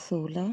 16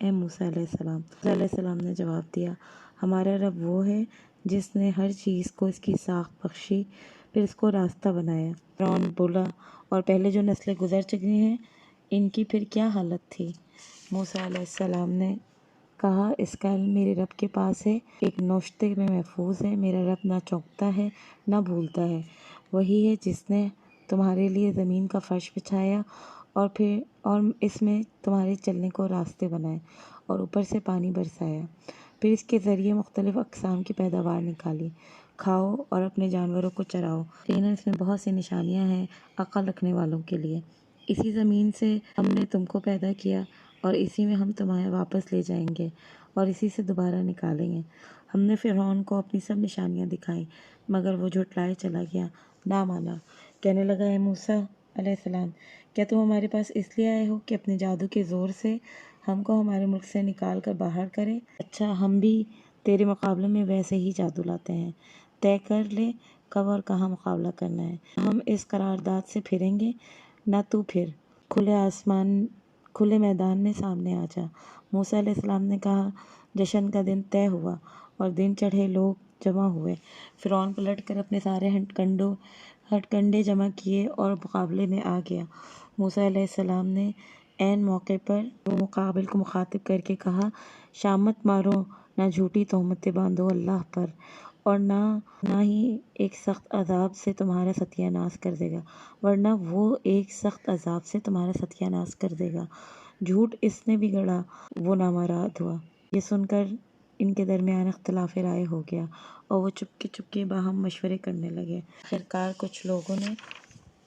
اے موسیٰ علیہ السلام؟ موسیٰ علیہ السلام نے جواب دیا، ہمارا رب وہ ہے جس نے ہر چیز کو اس کی ساخت بخشی، پھر اس کو راستہ بنایا۔ فرعون بولا، اور پہلے جو نسلیں گزر چکی ہیں ان کی پھر کیا حالت تھی؟ موسیٰ علیہ السلام نے کہا، اس کا علم میرے رب کے پاس ہے، ایک نوشتے میں محفوظ ہے۔ میرا رب نہ چونکتا ہے نہ بھولتا ہے۔ وہی ہے جس نے تمہارے لیے زمین کا فرش بچھایا اور اس میں تمہارے چلنے کو راستے بنائے اور اوپر سے پانی برسایا، پھر اس کے ذریعے مختلف اقسام کی پیداوار نکالی۔ کھاؤ اور اپنے جانوروں کو چراؤ، یقیناً اس میں بہت سی نشانیاں ہیں عقل رکھنے والوں کے لیے۔ اسی زمین سے ہم نے تم کو پیدا کیا اور اسی میں ہم تمہیں واپس لے جائیں گے اور اسی سے دوبارہ نکالیں گے۔ ہم نے فرعون کو اپنی سب نشانیاں دکھائیں مگر وہ جھٹلائے چلا گیا، نہ مانا۔ کہنے لگا، اے موسیٰ علیہ السلام، کیا تم ہمارے پاس اس لیے آئے ہو کہ اپنے جادو کے زور سے ہم کو ہمارے ملک سے نکال کر باہر کرے؟ اچھا، ہم بھی تیرے مقابلے میں ویسے ہی جادو لاتے ہیں، طے کر لے کب اور کہاں مقابلہ کرنا ہے۔ ہم اس قرارداد سے پھریں گے نہ، تو پھر کھلے میدان میں سامنے آ جا۔ موسیٰ علیہ السلام نے کہا، جشن کا دن طے ہوا اور دن چڑھے، لوگ جمع ہوئے۔ فرعون پلٹ کر اپنے سارے ہتھ کنڈے جمع کیے اور مقابلے میں آ گیا۔ موسیٰ علیہ السلام نے عین موقع پر مقابل کو مخاطب کر کے کہا، شامت مارو، نہ جھوٹی تہمتیں باندھو اللہ پر، اور نہ ہی ایک سخت عذاب سے تمہارا ستیہ ناش کر دے گا، ورنہ وہ ایک سخت عذاب سے تمہارا ستیہ ناش کر دے گا۔ جھوٹ اس نے بھی گڑھا، وہ نامراد ہوا۔ یہ سن کر ان کے درمیان اختلاف رائے ہو گیا اور وہ چپکے باہم مشورے کرنے لگے۔ آخرکار کچھ لوگوں نے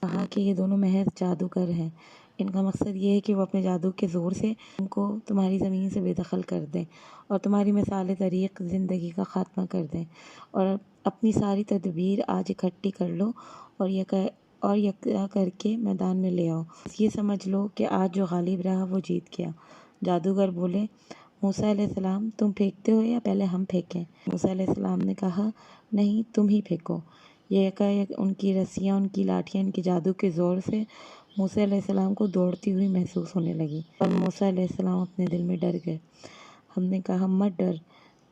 کہا کہ یہ دونوں محض جادوگر ہیں، ان کا مقصد یہ ہے کہ وہ اپنے جادو کے زور سے تم کو تمہاری زمین سے بے دخل کر دیں اور تمہاری مثال طریق زندگی کا خاتمہ کر دیں، اور اپنی ساری تدبیر آج اکٹھی کر لو اور یکا کر کے میدان میں لے آؤ۔ بس یہ سمجھ لو کہ آج جو غالب رہا وہ جیت گیا۔ جادوگر بولے، موسیٰ علیہ السلام، تم پھینکتے ہو یا پہلے ہم پھینکیں؟ موسیٰ علیہ السلام نے کہا، نہیں، تم ہی پھینکو۔ یہ یکایک ان کی رسیاں، ان کی لاٹھیاں، ان کے جادو کے زور سے موسیٰ علیہ السلام کو دوڑتی ہوئی محسوس ہونے لگی اور موسیٰ علیہ السلام اپنے دل میں ڈر گئے۔ ہم نے کہا، مت ڈر،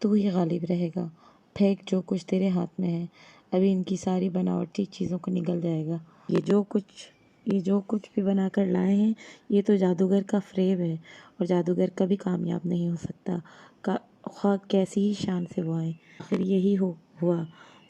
تو ہی غالب رہے گا، پھینک جو کچھ تیرے ہاتھ میں ہے، ابھی ان کی ساری بناوٹی چیزوں کو نگل جائے گا۔ یہ جو کچھ بھی بنا کر لائے ہیں یہ تو جادوگر کا فریب ہے، اور جادوگر کبھی کامیاب نہیں ہو سکتا، خواہ کیسی ہی شان سے وہ آئے۔ آخر یہی ہوا،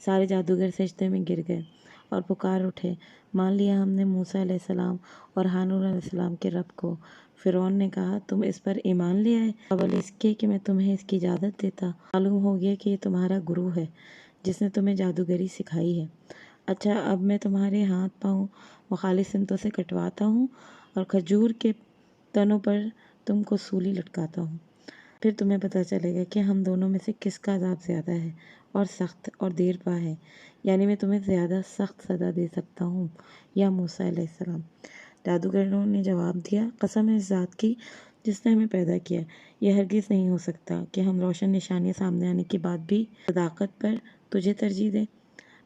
سارے جادوگر سجدے میں گر گئے اور پکار اٹھے، مان لیا ہم نے موسیٰ علیہ السلام اور ہارون علیہ السلام کے رب کو۔ فرعون نے کہا، تم اس پر ایمان لے آئے قبل اس کے کہ میں تمہیں اس کی اجازت دیتا؟ معلوم ہو گیا کہ یہ تمہارا گرو ہے جس نے تمہیں جادوگری سکھائی ہے۔ اچھا، اب میں تمہارے ہاتھ پاؤں مخالف سمتوں سے کٹواتا ہوں اور کھجور کے تنوں پر تم کو سولی لٹکاتا ہوں، پھر تمہیں پتہ چلے گا کہ ہم دونوں میں سے کس کا عذاب زیادہ ہے اور سخت اور دیر پا ہے، یعنی میں تمہیں زیادہ سخت سزا دے سکتا ہوں یا موسیٰ علیہ السلام۔ جادوگروں نے جواب دیا، قسم ہے اس ذات کی جس نے ہمیں پیدا کیا، یہ ہرگز نہیں ہو سکتا کہ ہم روشن نشانیاں سامنے آنے کے بعد بھی صداقت پر تجھے ترجیح دیں،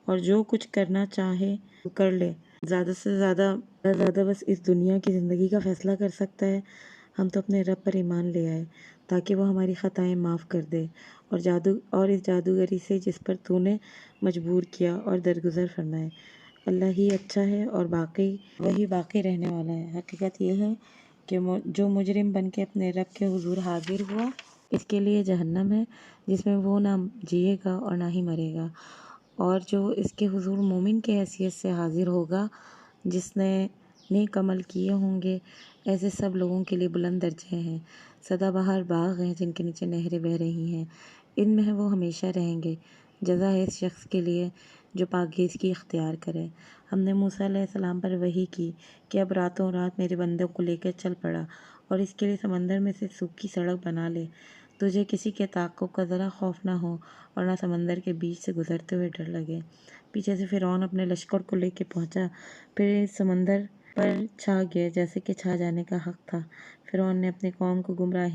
اور جو کچھ کرنا چاہے تو کر لے، زیادہ سے زیادہ بس اس دنیا کی زندگی کا فیصلہ کر سکتا ہے۔ ہم تو اپنے رب پر ایمان لے آئے تاکہ وہ ہماری خطائیں معاف کر دے اور اس جادوگری سے جس پر تو نے مجبور کیا اور درگزر فرمائے۔ اللہ ہی اچھا ہے اور وہی باقی رہنے والا ہے۔ حقیقت یہ ہے کہ جو مجرم بن کے اپنے رب کے حضور حاضر ہوا، اس کے لیے جہنم ہے جس میں وہ نہ جیے گا اور نہ ہی مرے گا، اور جو اس کے حضور مومن کی حیثیت سے حاضر ہوگا جس نے نیک عمل کیے ہوں گے، ایسے سب لوگوں کے لیے بلند درجے ہیں، سدا بہار باغ ہیں جن کے نیچے نہریں بہہ رہی ہیں، ان میں وہ ہمیشہ رہیں گے۔ جزا ہے اس شخص کے لیے جو پاکیزگی اختیار کرے۔ ہم نے موسیٰ علیہ السلام پر وحی کی کہ اب راتوں رات میرے بندوں کو لے کر چل پڑا اور اس کے لیے سمندر میں سے سوکھی سڑک بنا لے، تجھے کسی کے تعاقب کا ذرا خوف نہ ہو اور نہ سمندر کے بیچ سے گزرتے ہوئے ڈر لگے۔ پیچھے سے فرعون اپنے لشکر کو لے کے پہنچا، پھر اس سمندر پر چھا گیا جیسے کہ چھا جانے کا حق تھا۔ فرعون نے اپنی قوم کو گمراہ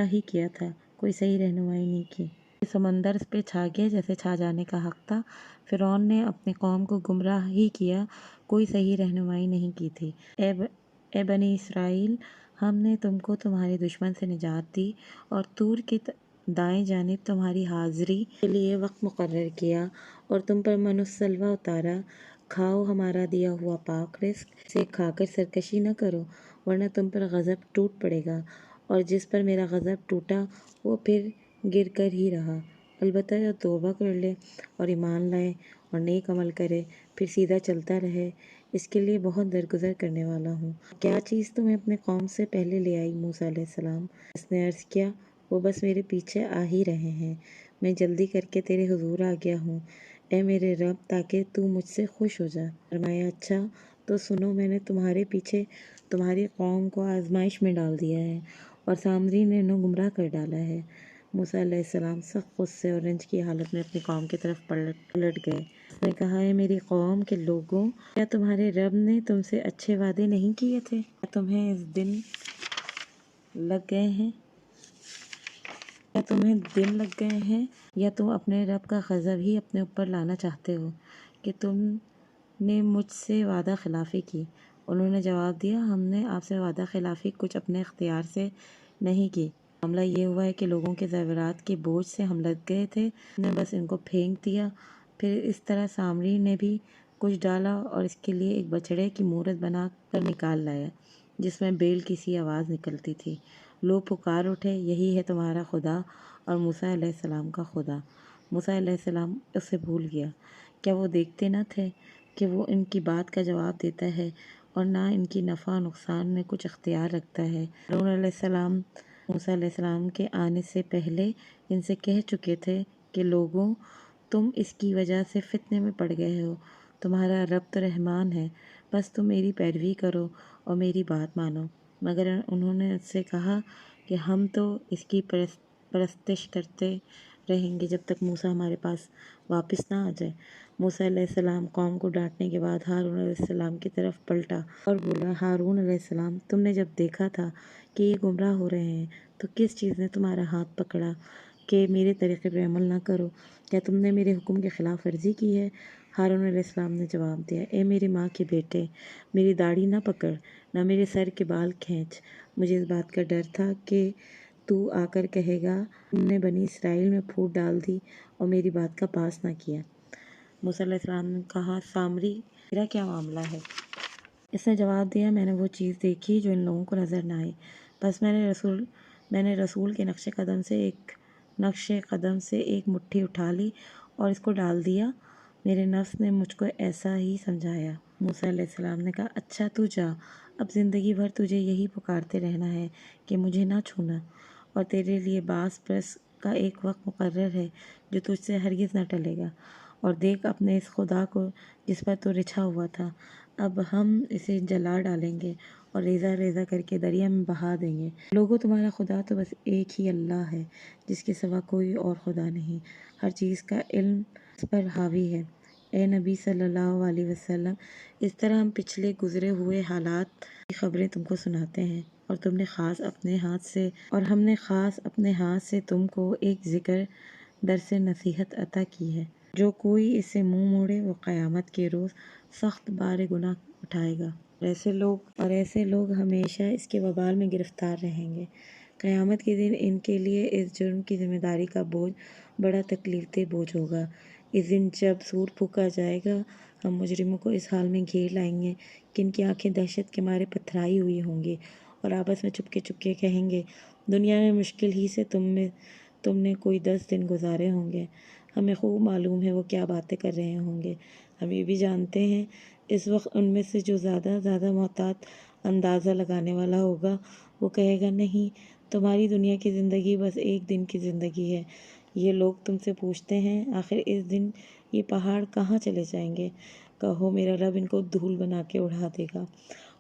ہی کیا تھا، کوئی صحیح رہنمائی نہیں کی۔ سمندر پہ چھا گیا جیسے چھا جانے کا حق تھا، فرعون نے اپنی قوم کو گمراہ ہی کیا، کوئی صحیح رہنمائی نہیں کی تھی۔ اے بنی اسرائیل، ہم نے تم کو تمہارے دشمن سے نجات دی اور طور کی دائیں جانب تمہاری حاضری کے لیے وقت مقرر کیا اور تم پر من السلوہ اتارا۔ کھاؤ ہمارا دیا ہوا پاک رزق، اسے کھا کر سرکشی نہ کرو ورنہ تم پر غضب ٹوٹ پڑے گا، اور جس پر میرا غضب ٹوٹا وہ پھر گر کر ہی رہا۔ البتہ جو توبہ کر لے اور ایمان لائے اور نیک عمل کرے پھر سیدھا چلتا رہے، اس کے لیے بہت درگزر کرنے والا ہوں۔ کیا چیز تمہیں اپنے قوم سے پہلے لے آئی موسیٰ علیہ السلام؟ اس نے عرض کیا، وہ بس میرے پیچھے آ ہی رہے ہیں، میں جلدی کر کے تیرے حضور آ گیا ہوں اے میرے رب، تاکہ تو مجھ سے خوش ہو جا۔ فرمایا، اچھا تو سنو، میں نے تمہارے پیچھے تمہاری قوم کو آزمائش میں ڈال دیا ہے اور سامری نے انہیں گمراہ کر ڈالا ہے۔ موسیٰ علیہ السلام سخت غصے اور رنج کی حالت میں اپنی قوم کی طرف پلٹ گئے۔ اس نے کہا، اے میری قوم کے لوگوں، کیا تمہارے رب نے تم سے اچھے وعدے نہیں کیے تھے؟ کیا تمہیں دن لگ گئے ہیں یا تم اپنے رب کا غضب ہی اپنے اوپر لانا چاہتے ہو کہ تم نے مجھ سے وعدہ خلافی کی؟ انہوں نے جواب دیا، ہم نے آپ سے وعدہ خلافی کچھ اپنے اختیار سے نہیں کی، معاملہ یہ ہوا ہے کہ لوگوں کے زیورات کے بوجھ سے ہم لگ گئے تھے، ہم نے بس ان کو پھینک دیا۔ پھر اس طرح سامری نے بھی کچھ ڈالا اور اس کے لیے ایک بچڑے کی مورت بنا کر نکال لایا جس میں بیل کی سی آواز نکلتی تھی۔ لوگ پکار اٹھے، یہی ہے تمہارا خدا اور موسیٰ علیہ السلام کا خدا۔ موسیٰ علیہ السلام اسے بھول گیا۔ کیا وہ دیکھتے نہ تھے کہ وہ ان کی بات کا جواب دیتا ہے اور نہ ان کی نفع و نقصان میں کچھ اختیار رکھتا ہے؟ ہارون علیہ السلام موسیٰ علیہ السلام کے آنے سے پہلے ان سے کہہ چکے تھے کہ لوگوں، تم اس کی وجہ سے فتنے میں پڑ گئے ہو، تمہارا رب تو رحمان ہے، بس تم میری پیروی کرو اور میری بات مانو۔ مگر انہوں نے اس سے کہا کہ ہم تو اس کی پرستش کرتے رہیں گے جب تک موسیٰ ہمارے پاس واپس نہ آ جائے۔ موسیٰ علیہ السلام قوم کو ڈانٹنے کے بعد ہارون علیہ السلام کی طرف پلٹا اور بولا، ہارون علیہ السلام، تم نے جب دیکھا تھا کہ یہ گمراہ ہو رہے ہیں تو کس چیز نے تمہارا ہاتھ پکڑا کہ میرے طریقے پر عمل نہ کرو؟ کیا تم نے میرے حکم کی خلاف ورزی کی ہے؟ ہارون علیہ السلام نے جواب دیا، اے میری ماں کے بیٹے، میری داڑھی نہ پکڑ، نہ میرے سر کے بال کھینچ، مجھے اس بات کا ڈر تھا کہ تو آ کر کہے گا تم نے بنی اسرائیل میں پھوٹ ڈال دی اور میری بات کا پاس نہ کیا۔ موسیٰ علیہ السلام نے کہا، سامری، میرا کیا معاملہ ہے؟ اس نے جواب دیا، میں نے وہ چیز دیکھی جو ان لوگوں کو نظر نہ آئی، بس میں نے رسول کے نقش قدم سے ایک مٹھی اٹھا لی اور اس کو ڈال دیا، میرے نفس نے مجھ کو ایسا ہی سمجھایا۔ موسیٰ علیہ السلام نے کہا، اچھا تو جا، اب زندگی بھر تجھے یہی پکارتے رہنا ہے کہ مجھے نہ چھونا، اور تیرے لیے 22 برس کا ایک وقت مقرر ہے جو تجھ سے ہرگز نہ ٹلے گا، اور دیکھ اپنے اس خدا کو جس پر تو رچھا ہوا تھا، اب ہم اسے جلا ڈالیں گے اور ریزہ ریزہ کر کے دریا میں بہا دیں گے۔ لوگوں، تمہارا خدا تو بس ایک ہی اللہ ہے جس کے سوا کوئی اور خدا نہیں، ہر چیز کا علم اس پر حاوی ہے۔ اے نبی صلی اللہ علیہ وسلم، اس طرح ہم پچھلے گزرے ہوئے حالات کی خبریں تم کو سناتے ہیں اور ہم نے خاص اپنے ہاتھ سے تم کو ایک ذکر درس نصیحت عطا کی ہے۔ جو کوئی اس سے منہ موڑے وہ قیامت کے روز سخت بار گناہ اٹھائے گا، اور ایسے لوگ ہمیشہ اس کے وبال میں گرفتار رہیں گے۔ قیامت کے دن ان کے لیے اس جرم کی ذمہ داری کا بوجھ بڑا تکلیف دہ بوجھ ہوگا۔ اس دن جب سور پھونکا جائے گا، ہم مجرموں کو اس حال میں گھیر لائیں گے کہ ان کی آنکھیں دہشت کے مارے پتھرائی ہوئی ہوں گی اور آپس میں چپکے چپکے کہیں گے، دنیا میں مشکل ہی سے تم نے کوئی 10 دن گزارے ہوں گے، ہمیں خوب معلوم ہے وہ کیا باتیں کر رہے ہوں گے، ہم یہ بھی جانتے ہیں۔ اس وقت ان میں سے جو زیادہ محتاط اندازہ لگانے والا ہوگا وہ کہے گا، نہیں، تمہاری دنیا کی زندگی بس ایک دن کی زندگی ہے۔ یہ لوگ تم سے پوچھتے ہیں، آخر اس دن یہ پہاڑ کہاں چلے جائیں گے؟ کہو، میرا رب ان کو دھول بنا کے اڑا دے گا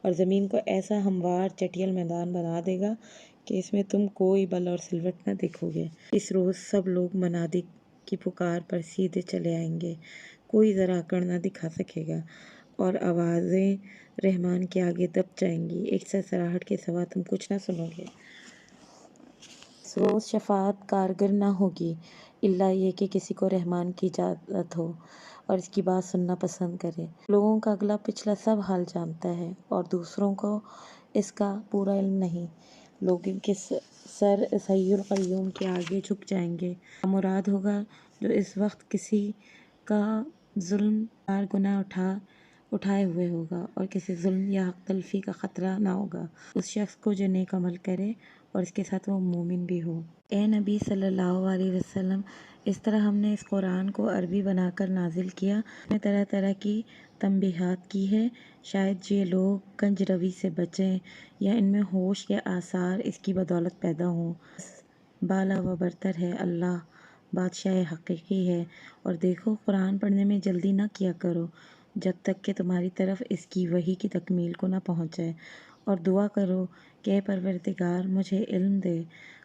اور زمین کو ایسا ہموار چٹیل میدان بنا دے گا کہ اس میں تم کوئی بل اور سلوٹ نہ دیکھو گے۔ اس روز سب لوگ منادی کی پکار پر سیدھے چلے آئیں گے، کوئی ذرا اکڑ نہ دکھا سکے گا اور آوازیں رحمان کے آگے دب جائیں گی، ایک سرسراہٹ کے سوا تم کچھ نہ سنو گے۔ اس روز شفاعت کارگر نہ ہوگی الا یہ کہ کسی کو رحمان کی اجازت ہو اور اس کی بات سننا پسند کرے۔ لوگوں کا اگلا پچھلا سب حال جانتا ہے اور دوسروں کو اس کا پورا علم نہیں۔ لوگوں کے سر حی القیوم کے آگے جھک جائیں گے۔ مراد ہوگا جو اس وقت کسی کا ظلم دار گناہ اٹھائے ہوئے ہوگا اور کسی ظلم یا حق تلفی کا خطرہ نہ ہوگا اس شخص کو جو نیک عمل کرے اور اس کے ساتھ وہ مومن بھی ہو۔ اے نبی صلی اللہ علیہ وسلم، اس طرح ہم نے اس قرآن کو عربی بنا کر نازل کیا، میں طرح طرح کی تنبیہات کی ہے، شاید یہ لوگ کنج روی سے بچیں یا ان میں ہوش کے آثار اس کی بدولت پیدا ہوں۔ بالا و برتر ہے اللہ، بادشاہ حقیقی ہے، اور دیکھو قرآن پڑھنے میں جلدی نہ کیا کرو جب تک کہ تمہاری طرف اس کی وحی کی تکمیل کو نہ پہنچ جائے، اور دعا کرو کہ اے پروردگار مجھے علم دے۔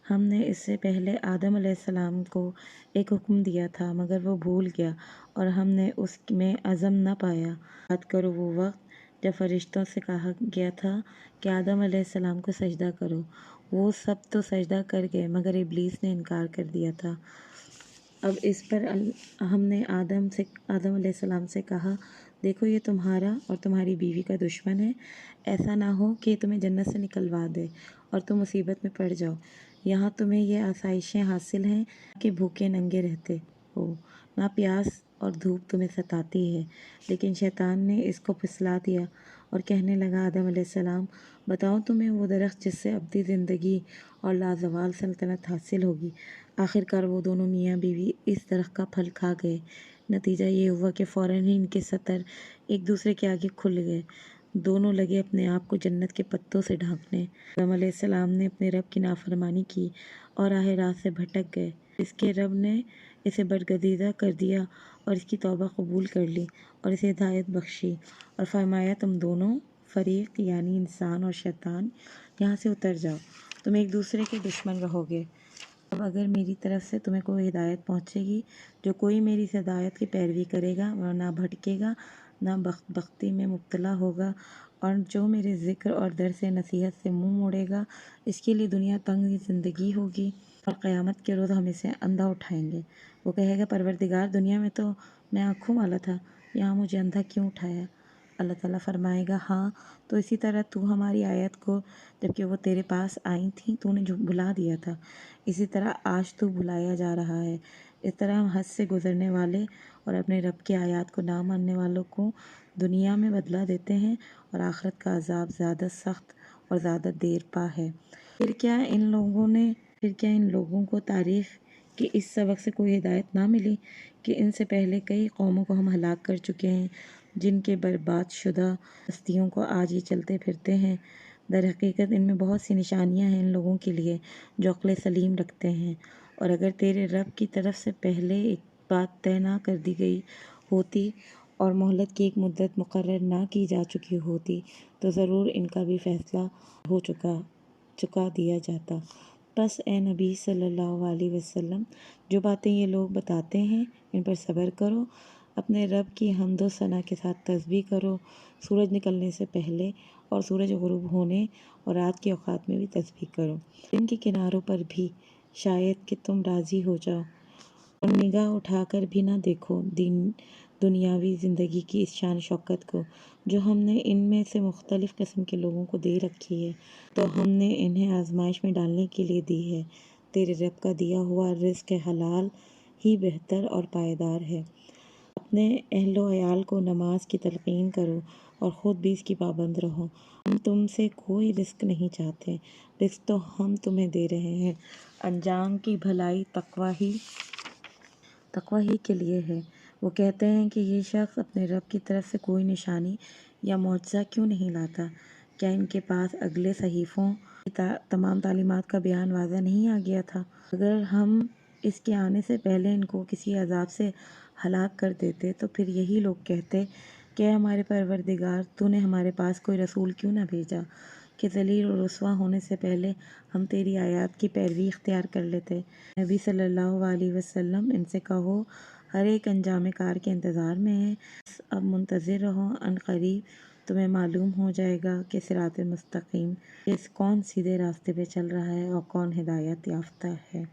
ہم نے اس سے پہلے آدم علیہ السلام کو ایک حکم دیا تھا مگر وہ بھول گیا اور ہم نے اس میں عزم نہ پایا۔ یاد کرو وہ وقت جب فرشتوں سے کہا گیا تھا کہ آدم علیہ السلام کو سجدہ کرو، وہ سب تو سجدہ کر گئے مگر ابلیس نے انکار کر دیا تھا۔ اب اس پر ہم نے آدم علیہ السلام سے کہا، دیکھو یہ تمہارا اور تمہاری بیوی کا دشمن ہے، ایسا نہ ہو کہ تمہیں جنت سے نکلوا دے اور تم مصیبت میں پڑ جاؤ۔ یہاں تمہیں یہ آسائشیں حاصل ہیں کہ بھوکے ننگے رہتے ہو، نہ پیاس اور دھوپ تمہیں ستاتی ہے۔ لیکن شیطان نے اس کو پھسلا دیا اور کہنے لگا، آدم علیہ السلام بتاؤ تمہیں وہ درخت جس سے ابدی زندگی اور لازوال سلطنت حاصل ہوگی۔ آخرکار وہ دونوں میاں بیوی اس درخت کا پھل کھا گئے۔ نتیجہ یہ ہوا کہ فوراً ہی ان کے سطر ایک دوسرے کے آگے کھل گئے، دونوں لگے اپنے آپ کو جنت کے پتوں سے ڈھانپنے۔ آدم علیہ السلام نے اپنے رب کی نافرمانی کی اور راہ راست سے بھٹک گئے۔ اس کے رب نے اسے برگزیدہ کر دیا اور اس کی توبہ قبول کر لی اور اسے ہدایت بخشی اور فرمایا، تم دونوں فریق یعنی انسان اور شیطان یہاں سے اتر جاؤ، تم ایک دوسرے کے دشمن رہو گے۔ اب اگر میری طرف سے تمہیں کوئی ہدایت پہنچے گی، جو کوئی میری اس ہدایت کی پیروی کرے گا وہ نہ بھٹکے گا نہ بختی میں مبتلا ہوگا، اور جو میرے ذکر اور درس نصیحت سے منہ موڑے گا اس کے لیے دنیا تنگ زندگی ہوگی، اور قیامت کے روز ہم اسے اندھا اٹھائیں گے۔ وہ کہے گا، پروردگار دنیا میں تو میں آنکھوں والا تھا، یہاں مجھے اندھا کیوں اٹھایا؟ اللہ تعالیٰ فرمائے گا، ہاں تو اسی طرح تو ہماری آیت کو جبکہ وہ تیرے پاس آئی تھیں تو نے بھلا دیا تھا، اسی طرح آج تو بھلایا جا رہا ہے۔ اس طرح ہم حد سے گزرنے والے اور اپنے رب کی آیات کو نہ ماننے والوں کو دنیا میں بدلہ دیتے ہیں، اور آخرت کا عذاب زیادہ سخت اور زیادہ دیر پا ہے۔ پھر کیا ان لوگوں کو تاریخ کے اس سبق سے کوئی ہدایت نہ ملی کہ ان سے پہلے کئی قوموں کو ہم ہلاک کر چکے ہیں جن کے برباد شدہ بستیوں کو آج یہ چلتے پھرتے ہیں۔ در حقیقت ان میں بہت سی نشانیاں ہیں ان لوگوں کے لیے جو عقل سلیم رکھتے ہیں، اور اگر تیرے رب کی طرف سے پہلے ایک بات طے نہ کر دی گئی ہوتی اور مہلت کی ایک مدت مقرر نہ کی جا چکی ہوتی تو ضرور ان کا بھی فیصلہ ہو چکا دیا جاتا۔ بس اے نبی صلی اللہ علیہ وسلم، جو باتیں یہ لوگ بتاتے ہیں ان پر صبر کرو، اپنے رب کی حمد و ثنا کے ساتھ تسبیح کرو، سورج نکلنے سے پہلے اور سورج غروب ہونے اور رات کے اوقات میں بھی تسبیح کرو، دن کے کناروں پر بھی، شاید کہ تم راضی ہو جاؤ، اور نگاہ اٹھا کر بھی نہ دیکھو دنیاوی زندگی کی اس شان شوکت کو جو ہم نے ان میں سے مختلف قسم کے لوگوں کو دے رکھی ہے، تو ہم نے انہیں آزمائش میں ڈالنے کے لیے دی ہے۔ تیرے رب کا دیا ہوا رزق حلال ہی بہتر اور پائیدار ہے۔ اپنے اہل و عیال کو نماز کی تلقین کرو اور خود بھی اس کی پابند رہو۔ ہم تم سے کوئی رزق نہیں چاہتے، رزق تو ہم تمہیں دے رہے ہیں، انجام کی بھلائی تقوی ہی کے لیے ہے۔ وہ کہتے ہیں کہ یہ شخص اپنے رب کی طرف سے کوئی نشانی یا معجزہ کیوں نہیں لاتا؟ کیا ان کے پاس اگلے صحیفوں کی تمام تعلیمات کا بیان واضح نہیں آ گیا تھا؟ اگر ہم اس کے آنے سے پہلے ان کو کسی عذاب سے ہلاک کر دیتے تو پھر یہی لوگ کہتے کہ اے ہمارے پروردگار، تو نے ہمارے پاس کوئی رسول کیوں نہ بھیجا کہ ذلیل و رسوا ہونے سے پہلے ہم تیری آیات کی پیروی اختیار کر لیتے۔ نبی صلی اللہ علیہ وسلم ان سے کہو، ہر ایک انجام کار کے انتظار میں ہے، بس اب منتظر رہو، عن قریب تمہیں معلوم ہو جائے گا کہ صراط مستقیم کون سیدھے راستے پہ چل رہا ہے اور کون ہدایت یافتہ ہے۔